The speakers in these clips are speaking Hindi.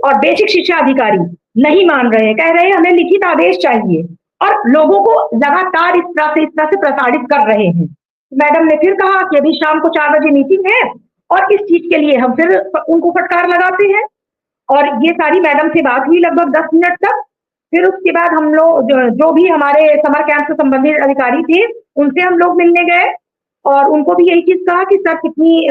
और बेसिक शिक्षा अधिकारी नहीं मान रहे हैं, कह रहे हैं हमें लिखित आदेश चाहिए और लोगों को लगातार इस तरह से प्रताड़ित कर रहे हैं। मैडम ने फिर कहा कि अभी शाम को 4 बजे मीटिंग है और इस चीज के लिए हम फिर उनको फटकार लगाते हैं। और ये सारी मैडम से बात हुई लगभग 10 मिनट तक। फिर उसके बाद हम लोग जो भी हमारे समर कैंप से संबंधित अधिकारी थे उनसे हम लोग मिलने गए और उनको भी यही चीज कहा कि सर कितनी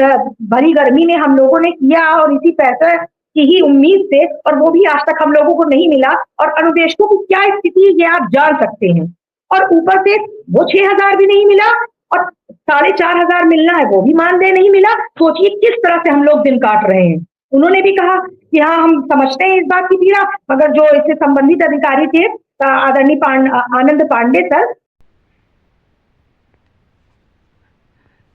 भरी गर्मी में हम लोगों ने किया और इसी पैसे की ही उम्मीद से, और वो भी आज तक हम लोगों को नहीं मिला और अनुदेशकों की क्या स्थिति है ये आप जान सकते हैं। और ऊपर से वो 6,000 भी नहीं मिला और 4,500 मिलना है वो भी मानदेय नहीं मिला। सोचिए किस तरह से हम लोग दिन काट रहे हैं। उन्होंने भी कहा कि हाँ हम समझते हैं इस बात की पीड़ा, मगर जो इससे संबंधित अधिकारी थे आदरणीय आनंद पांडे सर।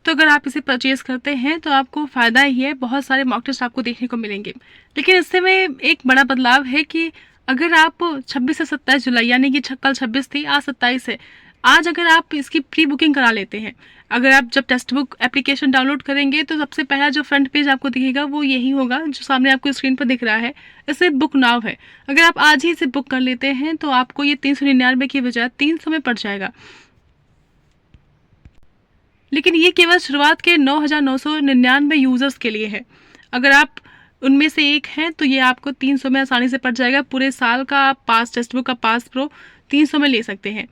तो अगर आप इसे परचेज करते हैं तो आपको फ़ायदा ही है, बहुत सारे मॉक टेस्ट आपको देखने को मिलेंगे। लेकिन इससे में एक बड़ा बदलाव है कि अगर आप 26 से 27 जुलाई यानी कि कल 26 थी, आज 27 है, आज अगर आप इसकी प्री बुकिंग करा लेते हैं, अगर आप जब टेक्स्ट बुक एप्लीकेशन डाउनलोड करेंगे तो सबसे पहला जो फ्रंट पेज आपको दिखेगा वो यही होगा जो सामने आपको स्क्रीन पर दिख रहा है, इसे बुक नाउ है। अगर आप आज ही इसे बुक कर लेते हैं तो आपको ये 399 की बजाय 300 में पड़ जाएगा। लेकिन ये केवल शुरुआत के 9,999 यूज़र्स के लिए है। अगर आप उनमें से एक हैं तो ये आपको 300 में आसानी से पड़ जाएगा। पूरे साल का आप पास टेक्स्ट बुक का पास प्रो 300 में ले सकते हैं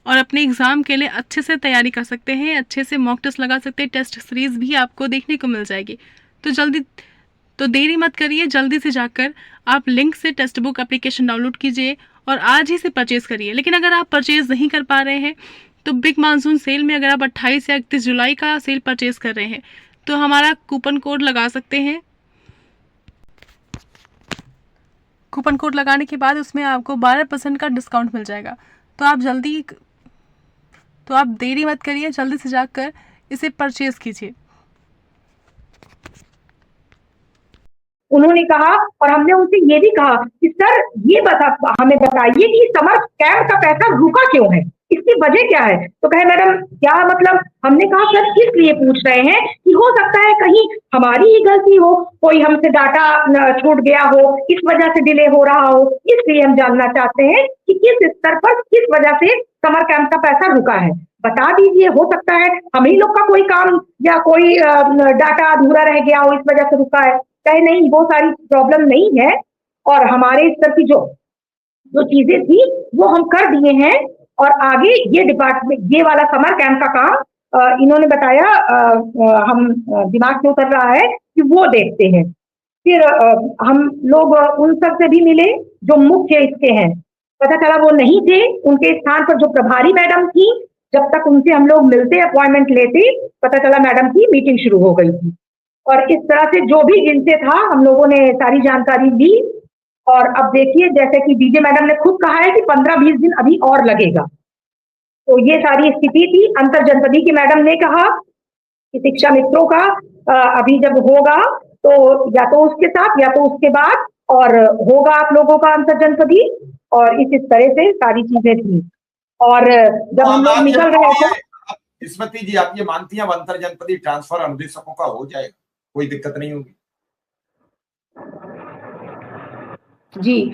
और अपने एग्ज़ाम के लिए अच्छे से तैयारी कर सकते हैं, अच्छे से मॉक टेस्ट लगा सकते हैं, टेस्ट सीरीज़ भी आपको देखने को मिल जाएगी। तो देरी मत करिए, जल्दी से जाकर आप लिंक से टेक्स्ट बुक एप्लीकेशन डाउनलोड कीजिए और आज ही से परचेज़ करिए। लेकिन अगर आप परचेज़ नहीं कर पा रहे हैं तो बिग मानसून सेल में अगर आप 28 या 31 जुलाई का सेल परचेज़ कर रहे हैं तो हमारा कूपन कोड लगा सकते हैं। कूपन कोड लगाने के बाद उसमें आपको 12% का डिस्काउंट मिल जाएगा। तो आप देरी मत करिए, जल्दी से जाकर इसे परचेज़ कीजिए। उन्होंने कहा और हमने उनसे ये भी कहा कि सर ये हमें बताइए कि समर कैंप का पैसा रुका क्यों है, इसकी वजह क्या है। तो कहे मैडम क्या मतलब। हमने कहा सर इसलिए पूछ रहे हैं कि हो सकता है कहीं हमारी ही गलती हो, कोई हमसे डाटा छूट गया हो, इस वजह से डिले हो रहा हो, इसलिए हम जानना चाहते हैं कि किस स्तर पर किस वजह से समर कैंप का पैसा रुका है, बता दीजिए। हो सकता है हम ही लोग का कोई काम या कोई डाटा अधूरा रह गया हो, इस वजह से रुका है। कहे नहीं वो सारी प्रॉब्लम नहीं है और हमारे स्तर की जो चीजें थी वो हम कर दिए हैं और आगे ये डिपार्टमेंट ये वाला समर कैंप का काम इन्होंने बताया हम दिमाग में उतर रहा है कि वो देखते हैं। फिर हम लोग उन सब से भी मिले जो मुख्य इसके हैं, पता चला वो नहीं थे, उनके स्थान पर जो प्रभारी मैडम थी, जब तक उनसे हम लोग मिलते अपॉइंटमेंट लेते पता चला मैडम की मीटिंग शुरू हो गई थी। और इस तरह से जो भी जिनसे था हम लोगों ने सारी जानकारी ली। और अब देखिए जैसे कि डीजे मैडम ने खुद कहा है कि 15-20 दिन अभी और लगेगा। तो ये सारी स्थिति थी। अंतर जनपदी की मैडम ने कहा कि शिक्षा मित्रों का अभी जब होगा तो या तो उसके साथ या तो उसके बाद और होगा आप लोगों का अंतर जनपदी, और इस तरह से सारी चीजें थी। और जब हम लोग निकल रहे थे। स्मृति जी आप ये मानती हैं अंतर जनपदी ट्रांसफर अनुदेशकों का हो जाएगा, कोई दिक्कत नहीं होगी? जी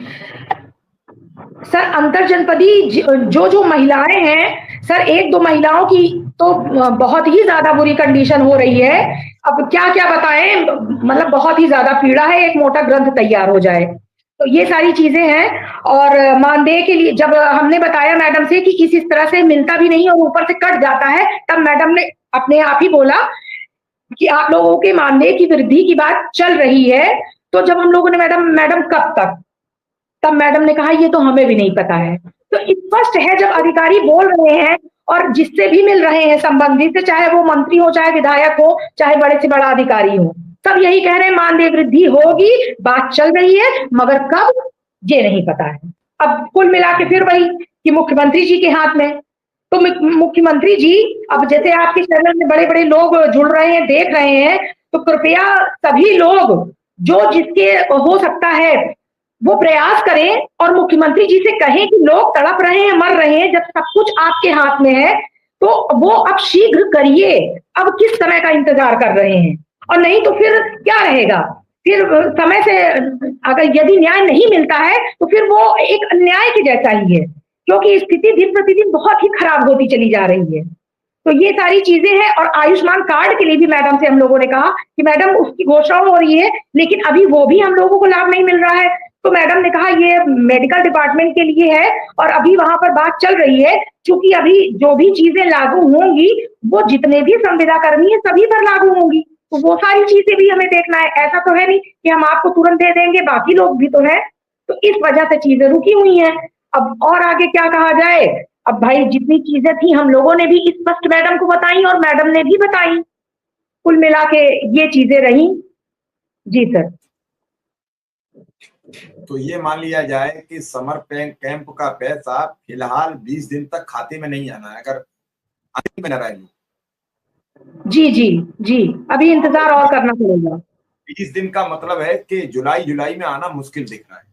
सर, अंतर जनपदी जो महिलाएं हैं सर, 1-2 महिलाओं की तो बहुत ही ज्यादा बुरी कंडीशन हो रही है। अब क्या क्या बताएं, मतलब बहुत ही ज्यादा पीड़ा है, एक मोटा ग्रंथ तैयार हो जाए। तो ये सारी चीजें हैं। और मानदेय के लिए जब हमने बताया मैडम से कि इस तरह से मिलता भी नहीं और ऊपर से कट जाता है, तब मैडम ने अपने आप ही बोला कि आप लोगों के मानदेय की वृद्धि की बात चल रही है। तो जब हम लोगों ने मैडम कब तक, तब मैडम ने कहा ये तो हमें भी नहीं पता है। तो स्पष्ट है जब अधिकारी बोल रहे हैं और जिससे भी मिल रहे हैं संबंधित से, चाहे वो मंत्री हो, चाहे विधायक हो, चाहे बड़े से बड़ा अधिकारी हो, सब यही कह रहे हैं मानदेय वृद्धि होगी, बात चल रही है, मगर कब ये नहीं पता है। अब कुल मिला के फिर वही कि मुख्यमंत्री जी के हाथ में। तो मुख्यमंत्री जी अब जैसे आपके चैनल में बड़े बड़े लोग जुड़ रहे हैं, देख रहे हैं, तो कृपया सभी लोग जो जिसके हो सकता है वो प्रयास करें और मुख्यमंत्री जी से कहें कि लोग तड़प रहे हैं, मर रहे हैं, जब सब कुछ आपके हाथ में है तो वो अब शीघ्र करिए। अब किस समय का इंतजार कर रहे हैं? और नहीं तो फिर क्या रहेगा फिर समय से अगर यदि न्याय नहीं मिलता है तो फिर वो एक अन्याय के जैसा ही है, क्योंकि स्थिति दिन प्रतिदिन बहुत ही खराब होती चली जा रही है। तो ये सारी चीजें हैं, और आयुष्मान कार्ड के लिए भी मैडम से हम लोगों ने कहा कि मैडम उसकी घोषणा हो रही है, लेकिन अभी वो भी हम लोगों को लाभ नहीं मिल रहा है। तो मैडम ने कहा ये मेडिकल डिपार्टमेंट के लिए है और अभी वहां पर बात चल रही है, क्योंकि अभी जो भी चीजें लागू होंगी वो जितने भी संविदा कर्मी है सभी पर लागू होंगी, तो वो सारी चीजें भी हमें देखना है। ऐसा तो है नहीं कि हम आपको तुरंत दे देंगे, बाकी लोग भी तो है। तो इस वजह से चीजें रुकी हुई हैं। अब और आगे क्या कहा जाए। अब भाई जितनी चीजें थी हम लोगों ने भी स्पष्ट मैडम को बताई और मैडम ने भी बताई, कुल मिला के ये चीजें रही। जी सर। तो ये मान लिया जाए कि समर कैंप का पैसा फिलहाल 20 दिन तक खाते में नहीं आना है, अगर आने में न रहे। जी जी जी, अभी इंतजार और करना पड़ेगा। 20 दिन का मतलब है कि जुलाई में आना मुश्किल दिख रहा है।